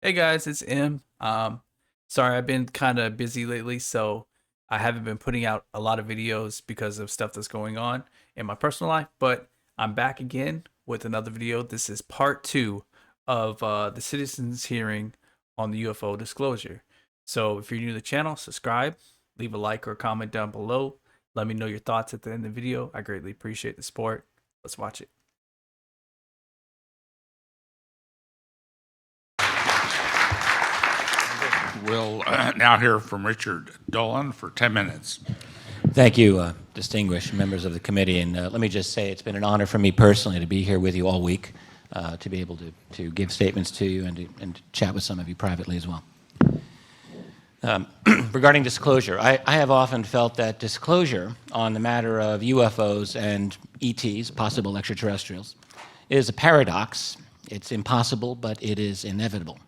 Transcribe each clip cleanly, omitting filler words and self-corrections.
Hey guys, it's M. Sorry, I've been kind of busy lately, so I haven't been putting out a lot of videos because of stuff that's going on in my personal life. But I'm back again with another video. This is part two of the citizens' hearing on the UFO disclosure. So if you're new to the channel, subscribe, leave a like or comment down below. Let me know your thoughts at the end of the video. I greatly appreciate the support. Let's watch it. We'll now hear from Richard Dolan for 10 minutes. Thank you, distinguished members of the committee. And let me just say it's been an honor for me personally to be here with you all week, to be able to give statements to you and to chat with some of you privately as well. Regarding disclosure, I have often felt that disclosure on the matter of UFOs and ETs, possible extraterrestrials, is a paradox. It's impossible, but it is inevitable.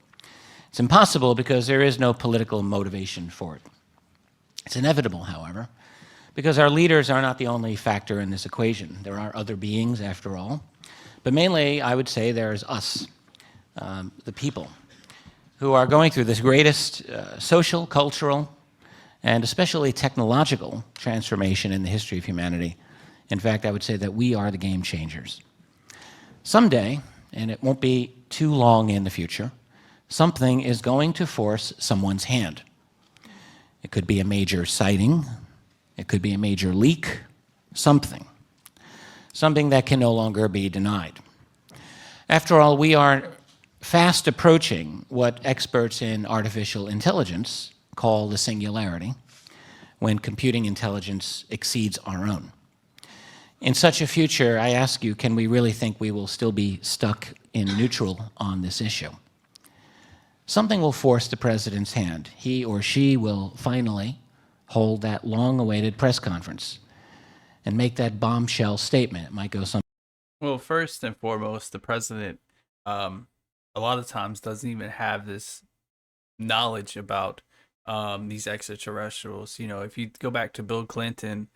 It's impossible because there is no political motivation for it. It's inevitable, however, because our leaders are not the only factor in this equation. There are other beings, after all. But mainly, I would say there's us, the people, who are going through this greatest social, cultural, and especially technological transformation in the history of humanity. In fact, I would say that we are the game changers. Someday, and it won't be too long in the future, something is going to force someone's hand. It could be a major sighting, it could be a major leak, something that can no longer be denied. After all, we are fast approaching what experts in artificial intelligence call the singularity, when computing intelligence exceeds our own. In such a future, I ask you, can we really think we will still be stuck in neutral on this issue? Something will force the president's hand. He or she will finally hold that long-awaited press conference and make that bombshell statement. It might go something. Well, first and foremost, the president, a lot of times doesn't even have this knowledge about these extraterrestrials. You know, if you go back to Bill Clinton,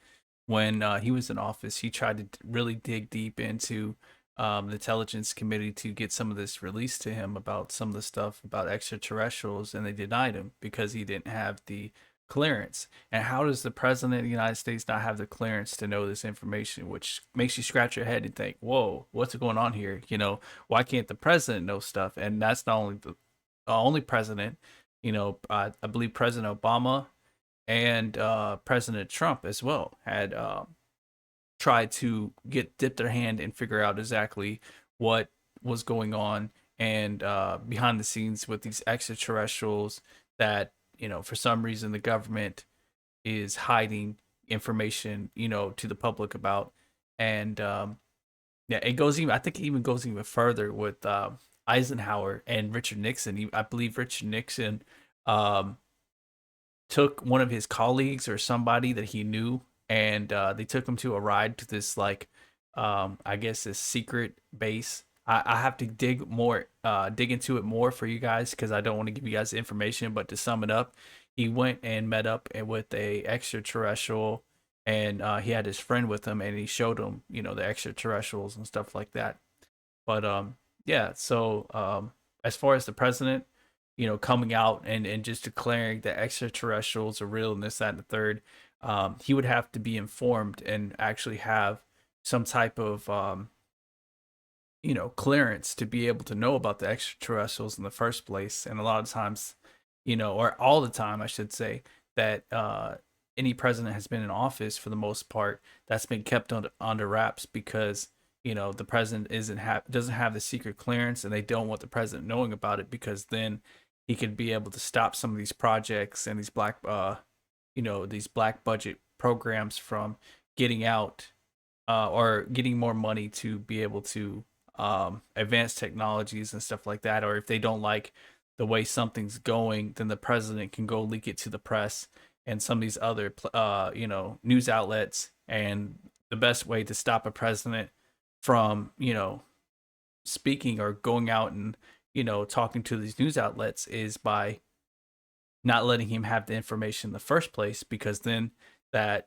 when he was in office, he tried to really dig deep into the intelligence committee to get some of this released to him about some of the stuff about extraterrestrials, and they denied him because he didn't have the clearance. And how does the president of the United States not have the clearance to know this information, which makes you scratch your head and think, whoa, what's going on here? You know, why can't the president know stuff? And that's not only the only president. You know, I believe President Obama and President Trump as well had tried to dip their hand and figure out exactly what was going on and behind the scenes with these extraterrestrials that, you know, for some reason the government is hiding information, you know, to the public about. And yeah, it goes even, I think it even goes even further with Eisenhower and Richard Nixon. I believe Richard Nixon um, took one of his colleagues or somebody that he knew, and they took him to a ride to this, like, I guess this secret base. I have to dig into it more for you guys because I don't want to give you guys information. But to sum it up, he went and met up with a extraterrestrial, and he had his friend with him, and he showed him, you know, the extraterrestrials and stuff like that. But yeah. So as far as the president, you know, coming out and just declaring that extraterrestrials are real and this, that, and the third, he would have to be informed and actually have some type of, you know, clearance to be able to know about the extraterrestrials in the first place. And a lot of times, you know, or all the time, I should say, that any president has been in office for the most part, that's been kept under wraps because, you know, the president doesn't have the secret clearance, and they don't want the president knowing about it because then he could be able to stop some of these projects and these you know, these black budget programs from getting out, or getting more money to be able to advance technologies and stuff like that. Or if they don't like the way something's going, then the president can go leak it to the press and some of these other, you know, news outlets. And the best way to stop a president from, you know, speaking or going out and, you know, talking to these news outlets is by not letting him have the information in the first place, because then that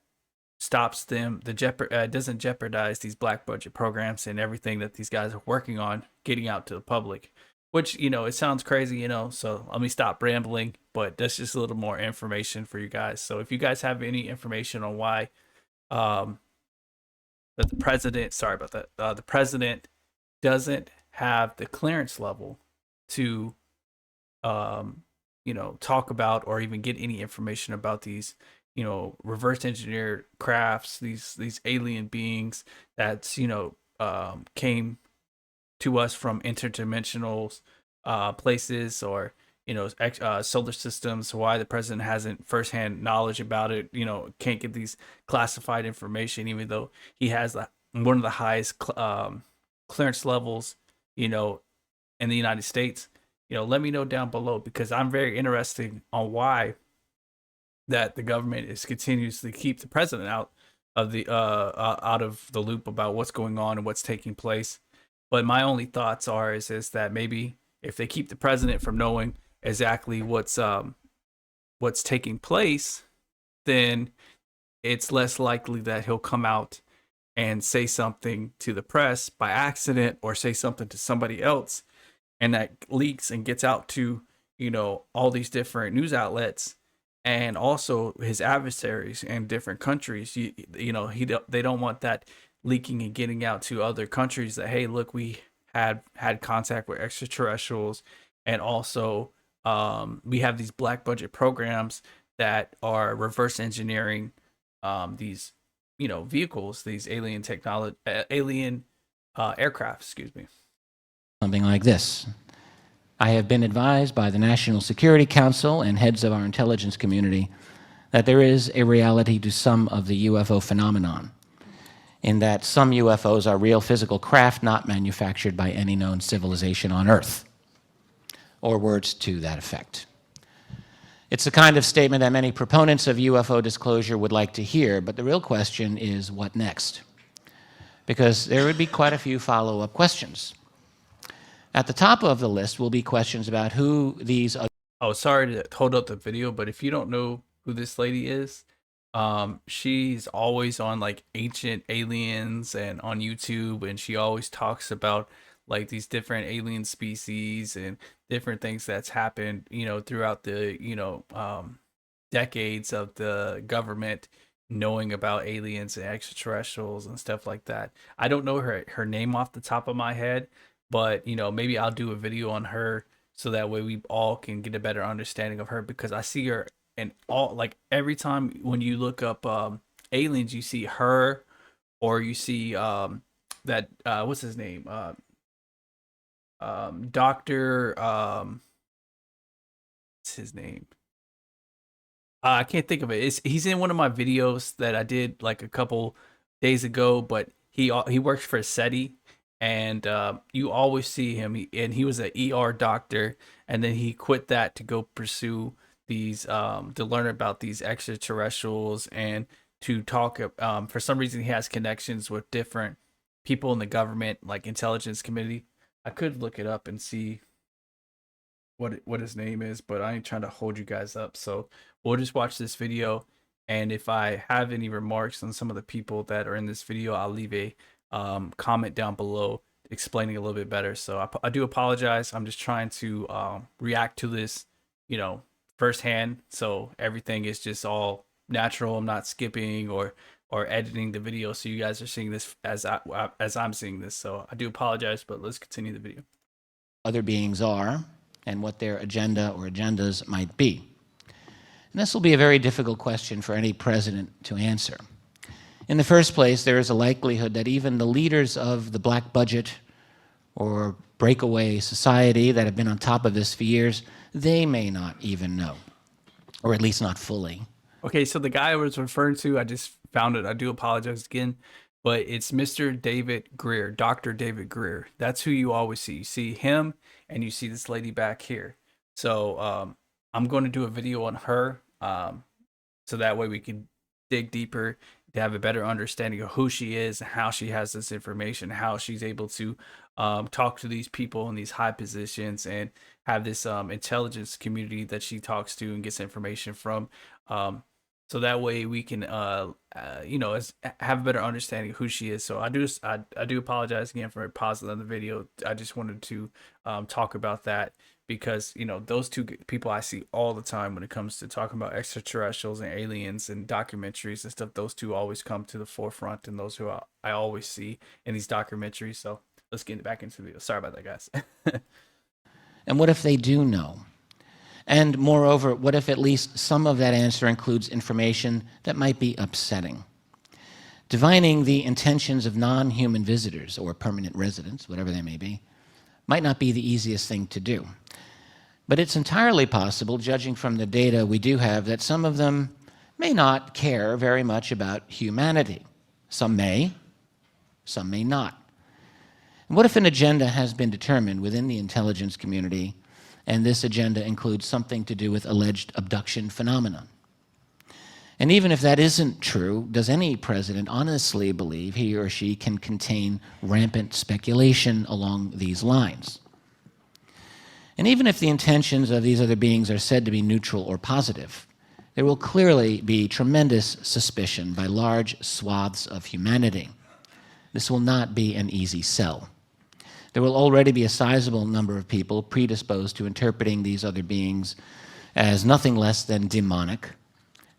stops them, doesn't jeopardize these black budget programs and everything that these guys are working on getting out to the public. which, it sounds crazy, so let me stop rambling, but that's just a little more information for you guys. So if you guys have any information on why um that the president, sorry about that, the president doesn't have the clearance level to um, talk about or even get any information about these, reverse engineered crafts, these alien beings that's, came to us from interdimensional places, or solar systems. Why the president hasn't firsthand knowledge about it, can't get these classified information, even though he has one of the highest clearance levels, you know, in the United States. Let me know down below, because I'm very interested on why that the government is continuously keep the president out of the loop about what's going on and what's taking place. But my only thoughts is that maybe if they keep the president from knowing exactly what's taking place, then it's less likely that he'll come out and say something to the press by accident, or say something to somebody else, and that leaks and gets out to all these different news outlets, and also his adversaries in different countries. They don't want that leaking and getting out to other countries that, hey, look, we had contact with extraterrestrials, and also we have these black budget programs that are reverse engineering these vehicles, these alien technology, alien aircraft, excuse me. Something like this. I have been advised by the National Security Council and heads of our intelligence community that there is a reality to some of the UFO phenomenon, in that some UFOs are real physical craft not manufactured by any known civilization on Earth, or words to that effect. It's the kind of statement that many proponents of UFO disclosure would like to hear, but the real question is, what next? Because there would be quite a few follow-up questions. At the top of the list will be questions about who these other... Oh, sorry to hold up the video, but if you don't know who this lady is, she's always on like Ancient Aliens and on YouTube, and she always talks about like these different alien species and different things that's happened, throughout the, decades of the government knowing about aliens and extraterrestrials and stuff like that. I don't know her name off the top of my head, but maybe I'll do a video on her, so that way we all can get a better understanding of her, because I see her in all, like, every time when you look up aliens, you see her, or you see that what's his name, Doctor, what's his name? I can't think of it. He's in one of my videos that I did like a couple days ago, but he works for SETI, and you always see him. And he was an ER doctor, and then he quit that to go pursue these to learn about these extraterrestrials, and to talk. For some reason, he has connections with different people in the government, like intelligence committee. I could look it up and see what his name is, but I ain't trying to hold you guys up. So we'll just watch this video, and if I have any remarks on some of the people that are in this video, I'll leave a comment down below explaining a little bit better. So I do apologize. I'm just trying to react to this, firsthand. So everything is just all natural. I'm not skipping or editing the video, so you guys are seeing this as I'm seeing this. So I do apologize, but let's continue the video. Other beings are, and what their agenda or agendas might be. And this will be a very difficult question for any president to answer. In the first place, there is a likelihood that even the leaders of the black budget or breakaway society that have been on top of this for years, they may not even know, or at least not fully. Okay, so the guy I was referring to, I just found it. I do apologize again, but it's Mr. David Greer, Dr. David Greer. That's who you always see. You see him, and you see this lady back here. So I'm going to do a video on her, so that way we can dig deeper to have a better understanding of who she is, how she has this information, how she's able to talk to these people in these high positions, and have this intelligence community that she talks to and gets information from. so that way we can have a better understanding of who she is. So I do apologize again for pausing on the video. I just wanted to talk about that because those two people I see all the time when it comes to talking about extraterrestrials and aliens and documentaries and stuff. Those two always come to the forefront, and those who I always see in these documentaries. So let's get back into the video. Sorry about that, guys. And what if they do know? And moreover, what if at least some of that answer includes information that might be upsetting? Divining the intentions of non-human visitors or permanent residents, whatever they may be, might not be the easiest thing to do. But it's entirely possible, judging from the data we do have, that some of them may not care very much about humanity. Some may not. And what if an agenda has been determined within the intelligence community, and this agenda includes something to do with alleged abduction phenomena? And even if that isn't true, does any president honestly believe he or she can contain rampant speculation along these lines? And even if the intentions of these other beings are said to be neutral or positive, there will clearly be tremendous suspicion by large swaths of humanity. This will not be an easy sell. There will already be a sizable number of people predisposed to interpreting these other beings as nothing less than demonic,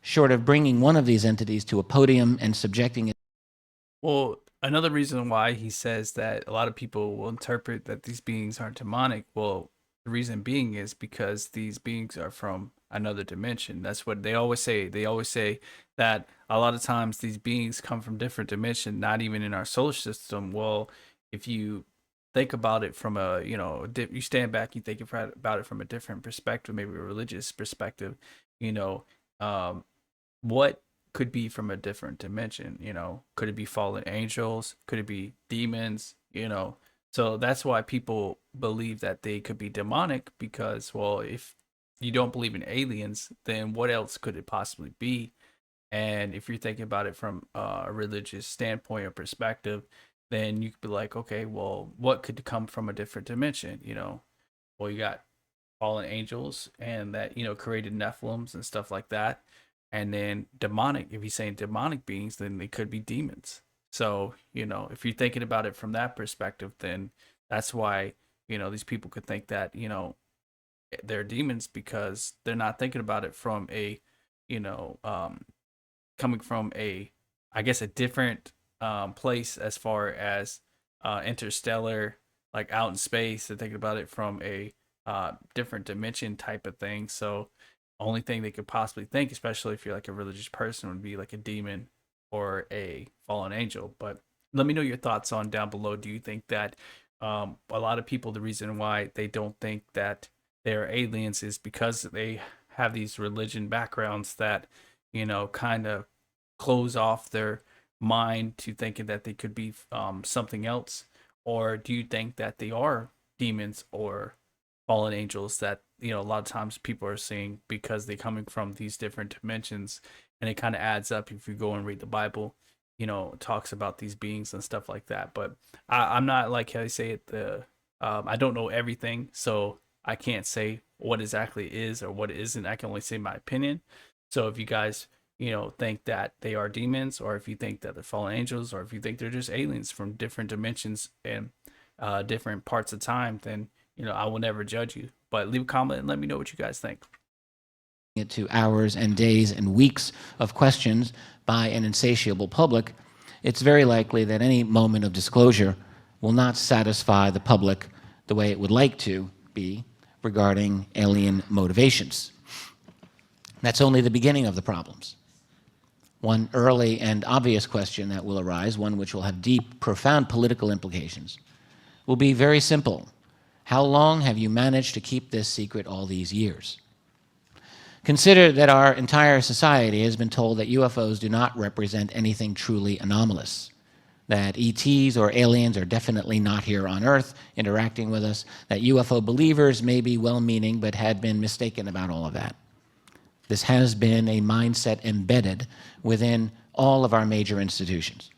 short of bringing one of these entities to a podium and subjecting it. Well, another reason why he says that a lot of people will interpret that these beings are demonic, well, the reason being is because these beings are from another dimension. That's what they always say. They always say that a lot of times these beings come from different dimensions, not even in our solar system. Well, if you think about it from you stand back, you think about it from a different perspective, maybe a religious perspective, what could be from a different dimension? Could it be fallen angels? Could it be demons? So that's why people believe that they could be demonic because, well, if you don't believe in aliens, then what else could it possibly be? And if you're thinking about it from a religious standpoint or perspective, then you could be like, okay, well, what could come from a different dimension? Well, you got fallen angels and that, created Nephilims and stuff like that. And then demonic, if he's saying demonic beings, then they could be demons. So, if you're thinking about it from that perspective, then that's why, these people could think that, they're demons because they're not thinking about it from a, coming from I guess, a different place as far as interstellar, like out in space. They're thinking about it from a different dimension type of thing. So, only thing they could possibly think, especially if you're like a religious person, would be like a demon or a fallen angel. But let me know your thoughts on down below. Do you think that a lot of people, the reason why they don't think that they're aliens is because they have these religion backgrounds that, kind of close off their mind to thinking that they could be something else? Or do you think that they are demons or fallen angels that, a lot of times people are seeing because they're coming from these different dimensions, and it kind of adds up if you go and read the Bible, it talks about these beings and stuff like that. But I'm not, like how they say it, I don't know everything, so I can't say what exactly is or what isn't. I can only say my opinion. So if you guys, think that they are demons, or if you think that they're fallen angels, or if you think they're just aliens from different dimensions and different parts of time, then, I will never judge you. But leave a comment and let me know what you guys think. It to hours and days and weeks of questions by an insatiable public, it's very likely that any moment of disclosure will not satisfy the public the way it would like to be regarding alien motivations. That's only the beginning of the problems. One early and obvious question that will arise, one which will have deep, profound political implications, will be very simple. How long have you managed to keep this secret all these years? Consider that our entire society has been told that UFOs do not represent anything truly anomalous, that ETs or aliens are definitely not here on Earth interacting with us, that UFO believers may be well-meaning but had been mistaken about all of that. This has been a mindset embedded within all of our major institutions.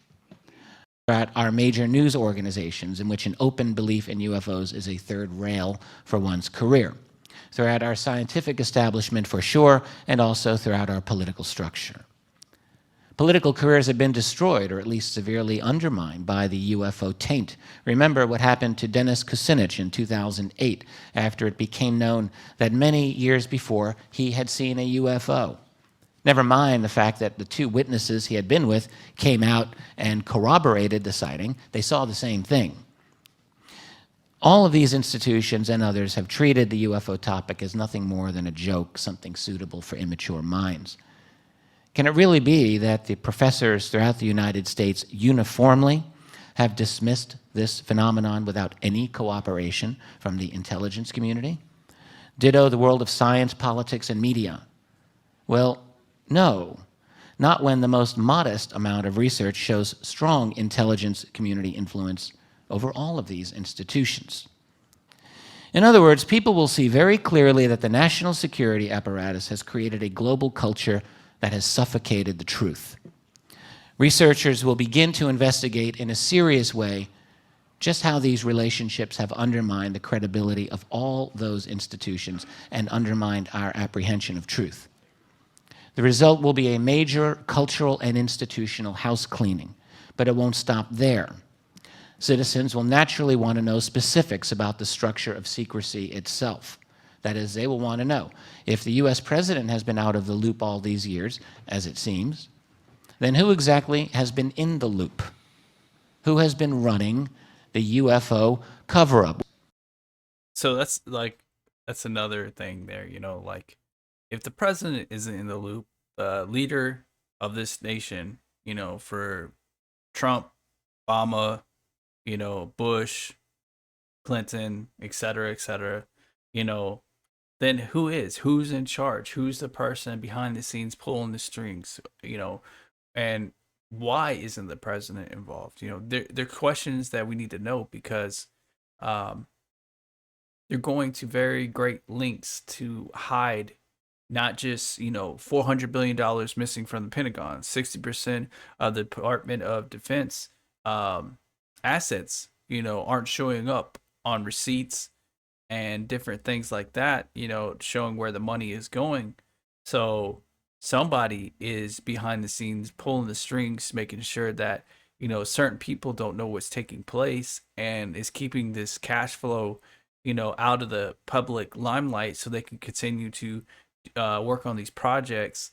At our major news organizations, in which an open belief in UFOs is a third rail for one's career. throughout our scientific establishment for sure, and also throughout our political structure. Political careers have been destroyed, or at least severely undermined, by the UFO taint. Remember what happened to Dennis Kucinich in 2008, after it became known that many years before he had seen a UFO. Never mind the fact that the two witnesses he had been with came out and corroborated the sighting. They saw the same thing. All of these institutions and others have treated the UFO topic as nothing more than a joke, something suitable for immature minds. Can it really be that the professors throughout the United States uniformly have dismissed this phenomenon without any cooperation from the intelligence community? Ditto the world of science, politics, and media. Well, no, not when the most modest amount of research shows strong intelligence community influence over all of these institutions. In other words, people will see very clearly that the national security apparatus has created a global culture that has suffocated the truth. Researchers will begin to investigate in a serious way just how these relationships have undermined the credibility of all those institutions and undermined our apprehension of truth. The result will be a major cultural and institutional house cleaning, but it won't stop there. Citizens will naturally want to know specifics about the structure of secrecy itself. That is, they will want to know, if the US president has been out of the loop all these years, as it seems, then who exactly has been in the loop? Who has been running the UFO cover-up? So that's another thing there, like if the president isn't in the loop, the leader of this nation, for Trump, Obama, Bush, Clinton, et cetera, then who's in charge? Who's the person behind the scenes pulling the strings? And why isn't the president involved? They're questions that we need to know, because they're going to very great lengths to hide not just $400 billion missing from the Pentagon, 60% of the Department of Defense assets aren't showing up on receipts and different things like that, showing where the money is going. So somebody is behind the scenes pulling the strings, making sure that certain people don't know what's taking place, and is keeping this cash flow out of the public limelight so they can continue to work on these projects.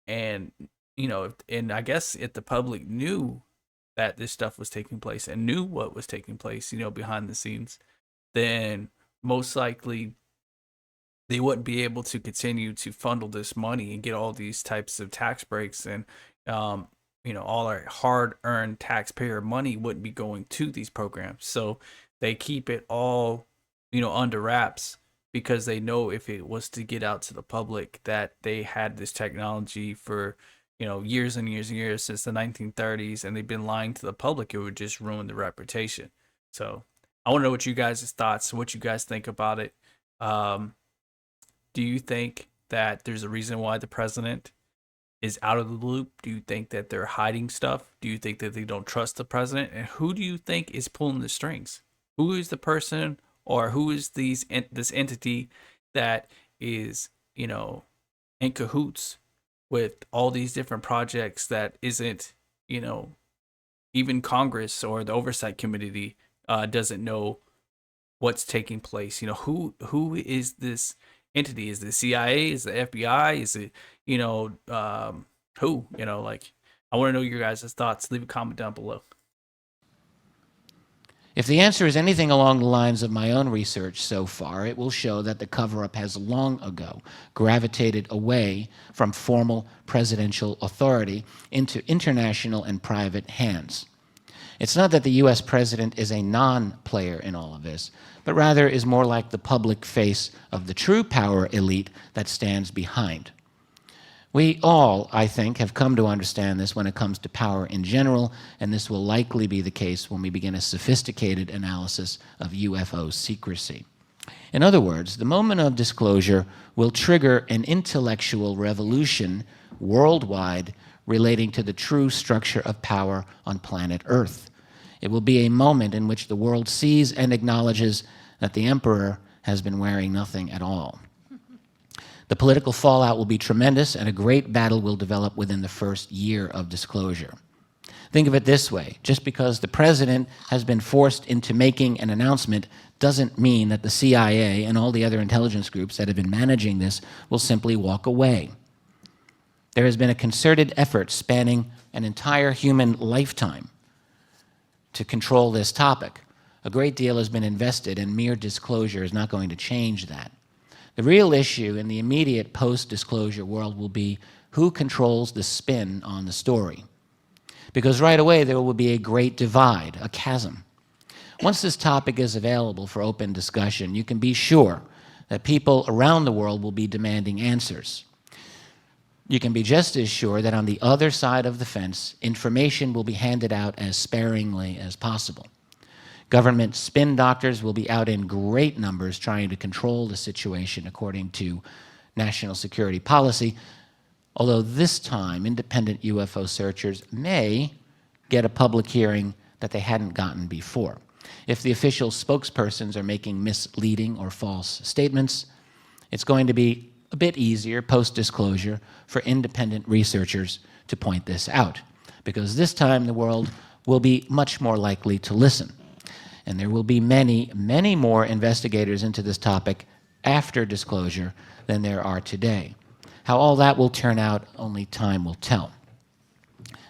And and I guess if the public knew that this stuff was taking place and knew what was taking place behind the scenes, then most likely they wouldn't be able to continue to funnel this money and get all these types of tax breaks, and all our hard-earned taxpayer money wouldn't be going to these programs. So they keep it all under wraps, because they know if it was to get out to the public that they had this technology for years and years and years, since the 1930s, and they've been lying to the public, it would just ruin the reputation. So I want to know what you guys' thoughts, what you guys think about it. Do you think that there's a reason why the president is out of the loop? Do you think that they're hiding stuff? Do you think that they don't trust the president? And who do you think is pulling the strings? Who is the person, or who is this entity that is, in cahoots with all these different projects that isn't, even Congress or the oversight committee doesn't know what's taking place? Who is this entity? Is it the CIA? Is it the FBI? Is it, who? I want to know your guys' thoughts. Leave a comment down below. If the answer is anything along the lines of my own research so far, it will show that the cover-up has long ago gravitated away from formal presidential authority into international and private hands. It's not that the US president is a non-player in all of this, but rather is more like the public face of the true power elite that stands behind. We all, I think, have come to understand this when it comes to power in general, and this will likely be the case when we begin a sophisticated analysis of UFO secrecy. In other words, the moment of disclosure will trigger an intellectual revolution worldwide relating to the true structure of power on planet Earth. It will be a moment in which the world sees and acknowledges that the emperor has been wearing nothing at all. The political fallout will be tremendous, and a great battle will develop within the first year of disclosure. Think of it this way. Just because the president has been forced into making an announcement doesn't mean that the CIA and all the other intelligence groups that have been managing this will simply walk away. There has been a concerted effort spanning an entire human lifetime to control this topic. A great deal has been invested, and mere disclosure is not going to change that. The real issue in the immediate post-disclosure world will be who controls the spin on the story. Because right away there will be a great divide, a chasm. Once this topic is available for open discussion, you can be sure that people around the world will be demanding answers. You can be just as sure that on the other side of the fence, information will be handed out as sparingly as possible. Government spin doctors will be out in great numbers trying to control the situation according to national security policy, although this time independent UFO searchers may get a public hearing that they hadn't gotten before. If the official spokespersons are making misleading or false statements, it's going to be a bit easier post-disclosure for independent researchers to point this out, because this time the world will be much more likely to listen. And there will be many, many more investigators into this topic after disclosure than there are today. How all that will turn out, only time will tell.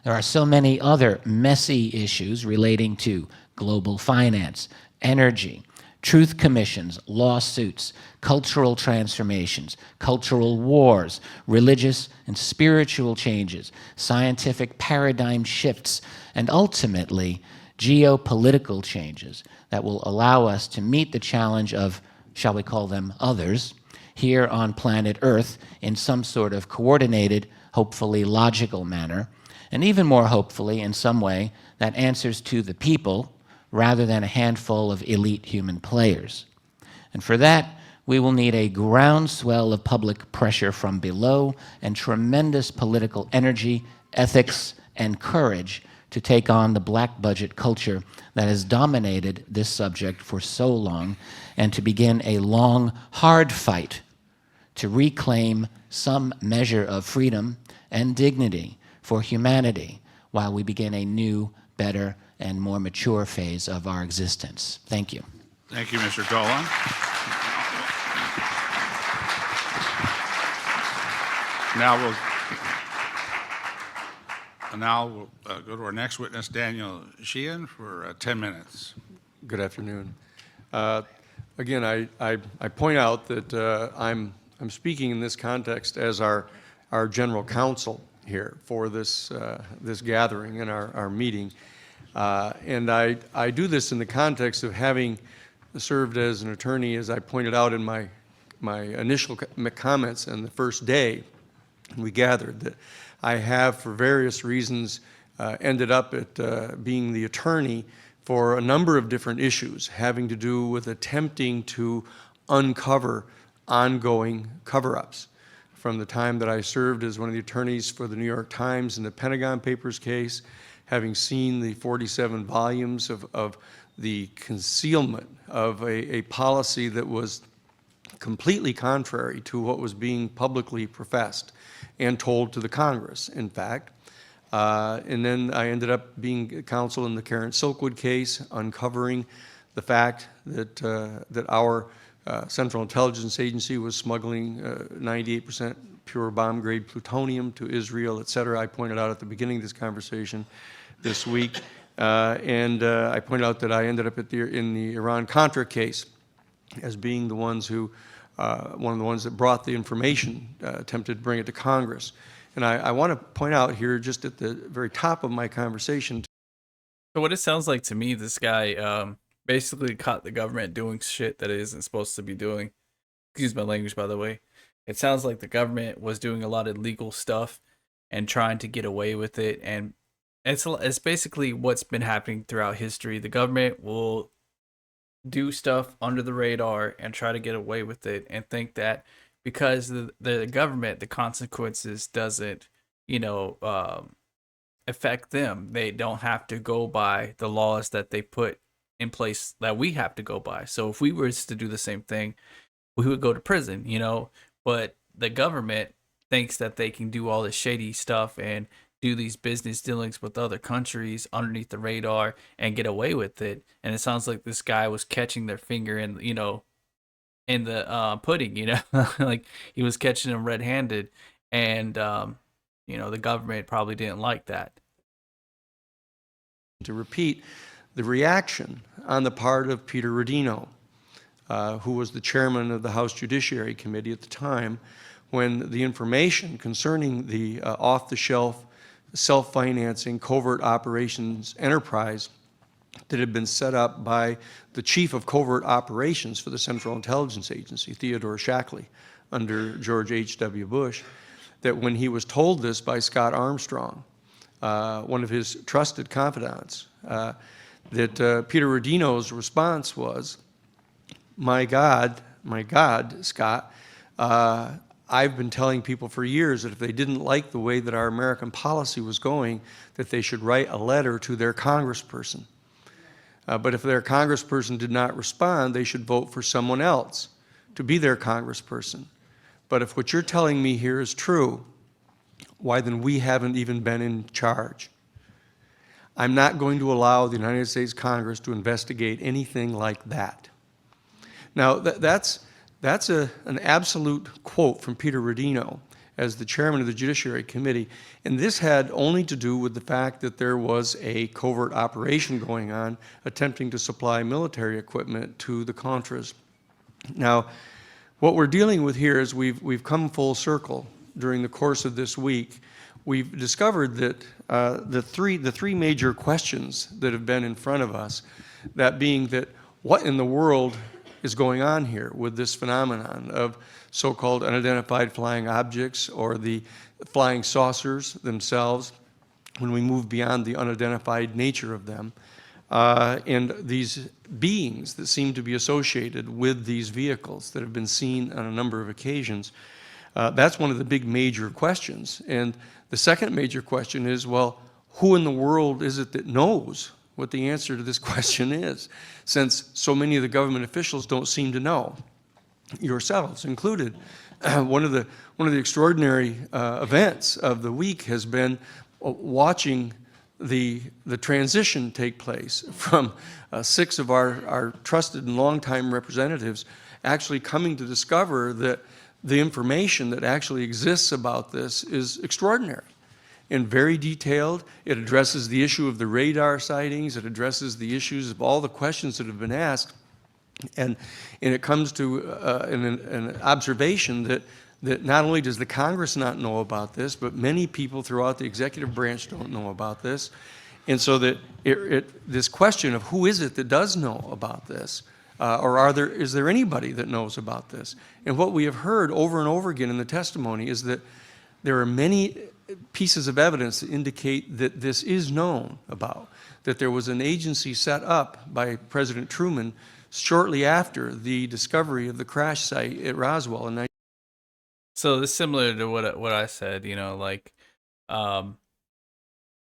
There are so many other messy issues relating to global finance, energy, truth commissions, lawsuits, cultural transformations, cultural wars, religious and spiritual changes, scientific paradigm shifts, and ultimately geopolitical changes that will allow us to meet the challenge of, shall we call them others, here on planet Earth in some sort of coordinated, hopefully logical manner, and even more hopefully in some way that answers to the people rather than a handful of elite human players. And for that, we will need a groundswell of public pressure from below and tremendous political energy, ethics, and courage to take on the black budget culture that has dominated this subject for so long, and to begin a long, hard fight to reclaim some measure of freedom and dignity for humanity while we begin a new, better, and more mature phase of our existence. Thank you. Thank you, Mr. Dolan. Now we'll go to our next witness, Daniel Sheehan, for 10 minutes. Good afternoon. Again, I point out that I'm speaking in this context as our general counsel here for this gathering and our meeting, and I do this in the context of having served as an attorney, as I pointed out in my initial comments on the first day we gathered, that I have, for various reasons, ended up at being the attorney for a number of different issues having to do with attempting to uncover ongoing cover-ups. From the time that I served as one of the attorneys for the New York Times in the Pentagon Papers case, having seen the 47 volumes of the concealment of a policy that was completely contrary to what was being publicly professed and told to the Congress, in fact. And then I ended up being counsel in the Karen Silkwood case, uncovering the fact that that our Central Intelligence Agency was smuggling 98% pure bomb-grade plutonium to Israel, et cetera. I pointed out at the beginning of this conversation this week. And I pointed out that I ended up in the Iran-Contra case as being the ones who, one of the ones that brought the information, attempted to bring it to Congress. And I want to point out here, just at the very top of my conversation. So what it sounds like to me, this guy basically caught the government doing shit that it isn't supposed to be doing. Excuse my language, by the way. It sounds like the government was doing a lot of legal stuff and trying to get away with it. And it's basically what's been happening throughout history. The government will do stuff under the radar and try to get away with it and think that because the government, the consequences doesn't, affect them. They don't have to go by the laws that they put in place that we have to go by. So if we were to do the same thing, we would go to prison, But the government thinks that they can do all this shady stuff and do these business dealings with other countries underneath the radar and get away with it. And it sounds like this guy was catching their finger in, in the pudding, like he was catching them red-handed, and the government probably didn't like that. To repeat the reaction on the part of Peter Rodino, who was the chairman of the House Judiciary Committee at the time, when the information concerning the off-the-shelf, self-financing covert operations enterprise that had been set up by the chief of covert operations for the Central Intelligence Agency, Theodore Shackley, under George H.W. Bush, that when he was told this by Scott Armstrong, one of his trusted confidants, that Peter Rodino's response was, my God, Scott, I've been telling people for years that if they didn't like the way that our American policy was going, that they should write a letter to their congressperson. But if their congressperson did not respond, they should vote for someone else to be their congressperson. But if what you're telling me here is true, why then we haven't even been in charge. I'm not going to allow the United States Congress to investigate anything like that. Now, that's an absolute quote from Peter Rodino as the chairman of the Judiciary Committee, and this had only to do with the fact that there was a covert operation going on attempting to supply military equipment to the Contras. Now, what we're dealing with here is we've come full circle during the course of this week. We've discovered that the three major questions that have been in front of us, that being that what in the world is going on here with this phenomenon of so-called unidentified flying objects, or the flying saucers themselves, when we move beyond the unidentified nature of them, and these beings that seem to be associated with these vehicles that have been seen on a number of occasions. That's one of the big major questions. And the second major question is, well, who in the world is it that knows what the answer to this question is, since so many of the government officials don't seem to know, yourselves included? One of the extraordinary events of the week has been watching the transition take place from 6 of our trusted and longtime representatives actually coming to discover that the information that actually exists about this is extraordinary and very detailed. It addresses the issue of the radar sightings. It addresses the issues of all the questions that have been asked. And it comes to an observation that not only does the Congress not know about this, but many people throughout the executive branch don't know about this. And so that this question of who is it that does know about this, or is there anybody that knows about this? And what we have heard over and over again in the testimony is that there are many pieces of evidence that indicate that this is known about, that there was an agency set up by President Truman shortly after the discovery of the crash site at Roswell. And So it's similar to what I said,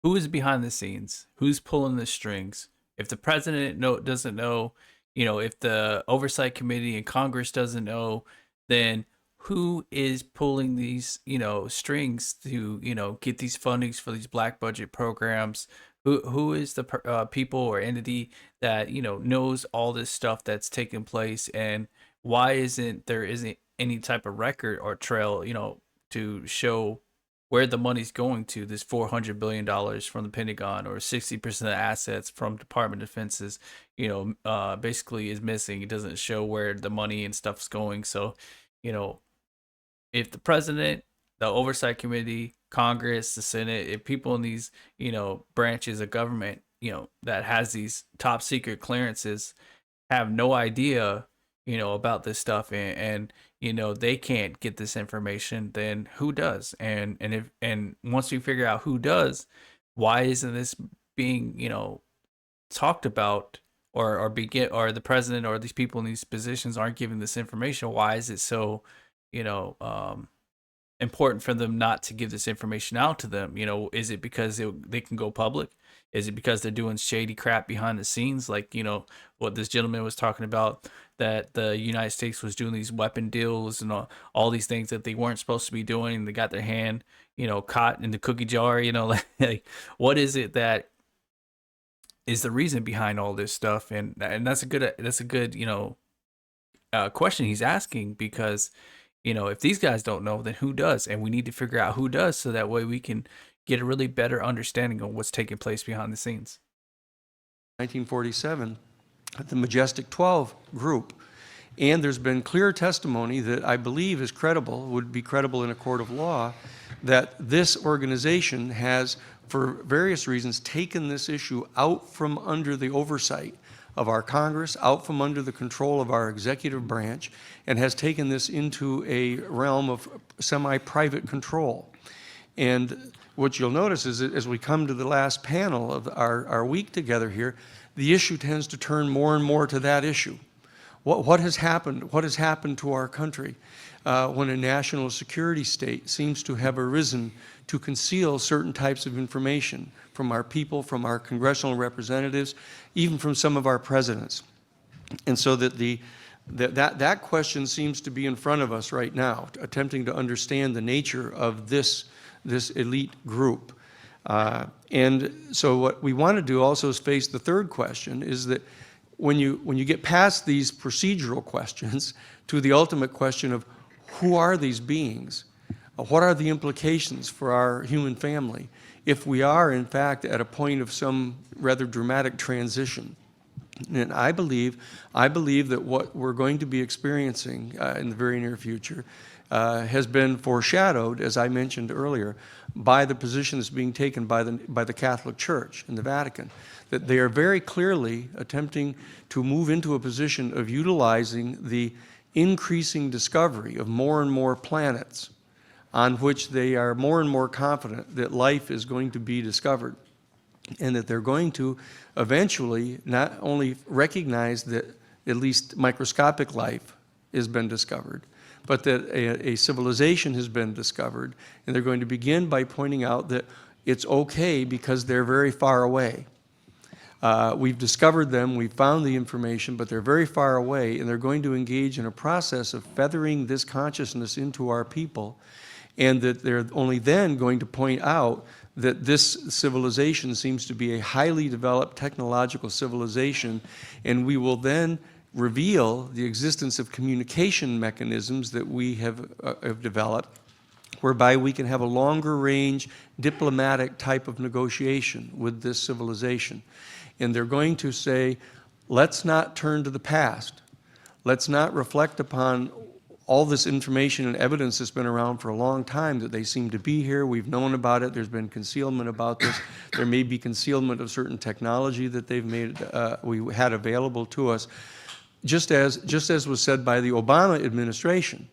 who is behind the scenes? Who's pulling the strings? If the president doesn't know, if the oversight committee and Congress doesn't know, then who is pulling these, strings to, get these fundings for these black budget programs? Who is the people or entity that, knows all this stuff that's taking place? And why isn't any type of record or trail, to show where the money's going to? This $400 billion from the Pentagon, or 60% of assets from Department of Defenses, basically is missing. It doesn't show where the money and stuff's going. So, if the president, the oversight committee, Congress, the Senate, if people in these, branches of government, that has these top secret clearances have no idea, about this stuff, and they can't get this information, then who does? And once we figure out who does, why isn't this being, talked about, or the president or these people in these positions aren't giving this information? Why is it so, important for them not to give this information out to them? You know, is it because they can go public? Is it because they're doing shady crap behind the scenes, like, you know, what this gentleman was talking about, that the United States was doing these weapon deals and all these things that they weren't supposed to be doing? They got their hand, you know, caught in the cookie jar. You know, like what is it that is the reason behind all this stuff? And that's a good you know, question he's asking, because you know, if these guys don't know, then who does? And we need to figure out who does, so that way we can get a really better understanding of what's taking place behind the scenes. 1947, the Majestic 12 group. And there's been clear testimony that I believe is credible, would be credible in a court of law, that this organization has, for various reasons, taken this issue out from under the oversight of our Congress, out from under the control of our executive branch, and has taken this into a realm of semi-private control. And what you'll notice is that as we come to the last panel of our week together here, the issue tends to turn more and more to that issue. What has happened? What has happened to our country when a national security state seems to have arisen to conceal certain types of information from our people, from our congressional representatives, even from some of our presidents? And so that question seems to be in front of us right now, attempting to understand the nature of this elite group. And so what we want to do also is face the third question, is that when you get past these procedural questions to the ultimate question of who are these beings, what are the implications for our human family if we are in fact at a point of some rather dramatic transition. And I believe that what we're going to be experiencing in the very near future has been foreshadowed, as I mentioned earlier, by the position that's being taken by the Catholic Church and the Vatican, that they are very clearly attempting to move into a position of utilizing the increasing discovery of more and more planets on which they are more and more confident that life is going to be discovered, and that they're going to eventually not only recognize that at least microscopic life has been discovered, but that a civilization has been discovered, and they're going to begin by pointing out that it's okay because they're very far away. We've discovered them, we've found the information, but they're very far away, and they're going to engage in a process of feathering this consciousness into our people, and that they're only then going to point out that this civilization seems to be a highly developed technological civilization, and we will then reveal the existence of communication mechanisms that we have developed, whereby we can have a longer range diplomatic type of negotiation with this civilization. And they're going to say, let's not turn to the past. Let's not reflect upon all this information and evidence that's been around for a long time, that they seem to be here. We've known about it. There's been concealment about this. There may be concealment of certain technology that they've made, we had available to us. Just as was said by the Obama administration,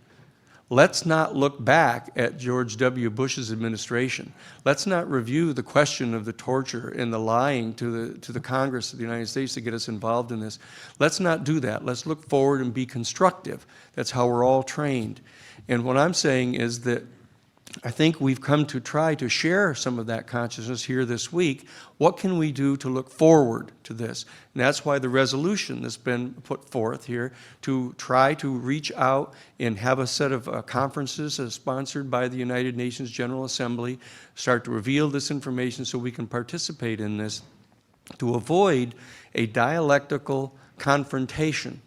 let's not look back at George W. Bush's administration. Let's not review the question of the torture and the lying to the Congress of the United States to get us involved in this. Let's not do that. Let's look forward and be constructive. That's how we're all trained. And what I'm saying is that I think we've come to try to share some of that consciousness here this week. What can we do to look forward to this? And that's why the resolution that's been put forth here to try to reach out and have a set of conferences sponsored by the United Nations General Assembly, start to reveal this information so we can participate in this, to avoid a dialectical confrontation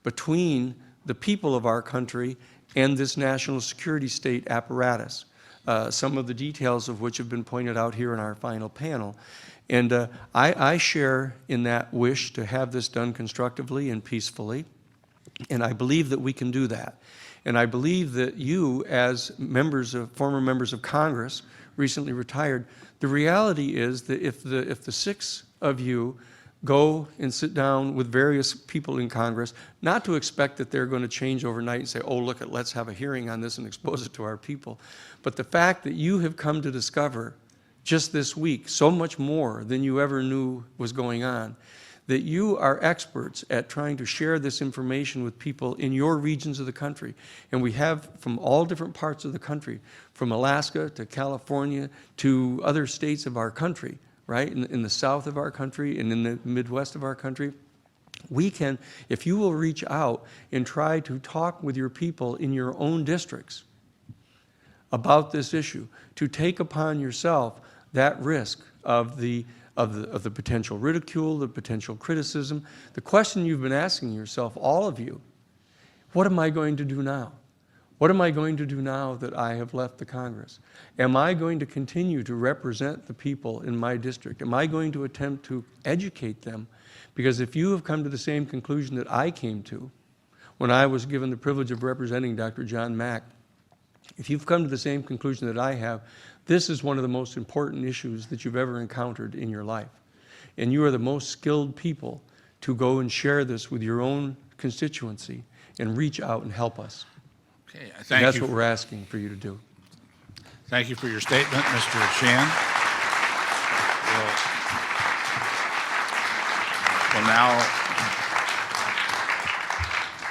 between the people of our country and this national security state apparatus, some of the details of which have been pointed out here in our final panel. And I share in that wish to have this done constructively and peacefully, and I believe that we can do that. And I believe that you, as former members of Congress, recently retired, the reality is that if the 6 of you go and sit down with various people in Congress, not to expect that they're going to change overnight and say, oh, look, let's have a hearing on this and expose it to our people. But the fact that you have come to discover just this week so much more than you ever knew was going on, that you are experts at trying to share this information with people in your regions of the country. And we have from all different parts of the country, from Alaska to California to other states of our country, right? In the south of our country and in the Midwest of our country. We can, if you will reach out and try to talk with your people in your own districts about this issue, to take upon yourself that risk of the potential ridicule, the potential criticism. The question you've been asking yourself, all of you, what am I going to do now? What am I going to do now that I have left the Congress? Am I going to continue to represent the people in my district? Am I going to attempt to educate them? Because if you have come to the same conclusion that I came to when I was given the privilege of representing Dr. John Mack, if you've come to the same conclusion that I have, this is one of the most important issues that you've ever encountered in your life. And you are the most skilled people to go and share this with your own constituency and reach out and help us. Okay, And that's what we're asking for you to do. Thank you for your statement, Mr. Shan.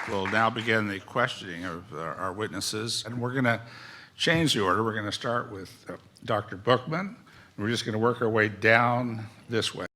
We'll now begin the questioning of our witnesses, and we're going to change the order. We're going to start with Dr. Bookman. We're just going to work our way down this way.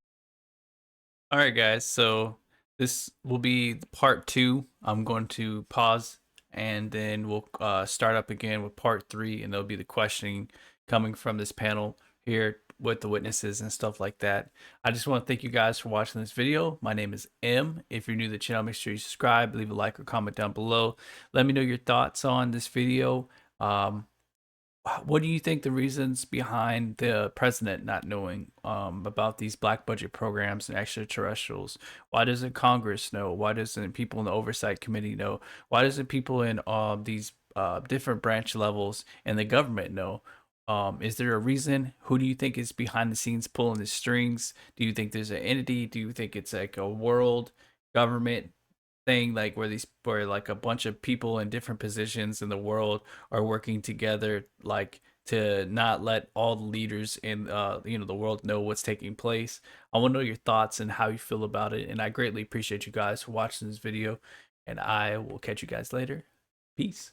All right, guys. So this will be part 2. I'm going to pause, and then we'll start up again with part 3, and there'll be the questioning coming from this panel here with the witnesses and stuff like that. I just want to thank you guys for watching this video. My name is M. If you're new to the channel, make sure you subscribe, leave a like or comment down below. Let me know your thoughts on this video. What do you think the reasons behind the president not knowing about these black budget programs and extraterrestrials? Why doesn't Congress know? Why doesn't people in the oversight committee know? Why doesn't people in these different branch levels in the government know? Is there a reason? Who do you think is behind the scenes pulling the strings? Do you think there's an entity? Do you think it's like a world government thing, like where like a bunch of people in different positions in the world are working together, like to not let all the leaders in the world know what's taking place? I want to know your thoughts and how you feel about it, and I greatly appreciate you guys for watching this video, and I will catch you guys later. Peace.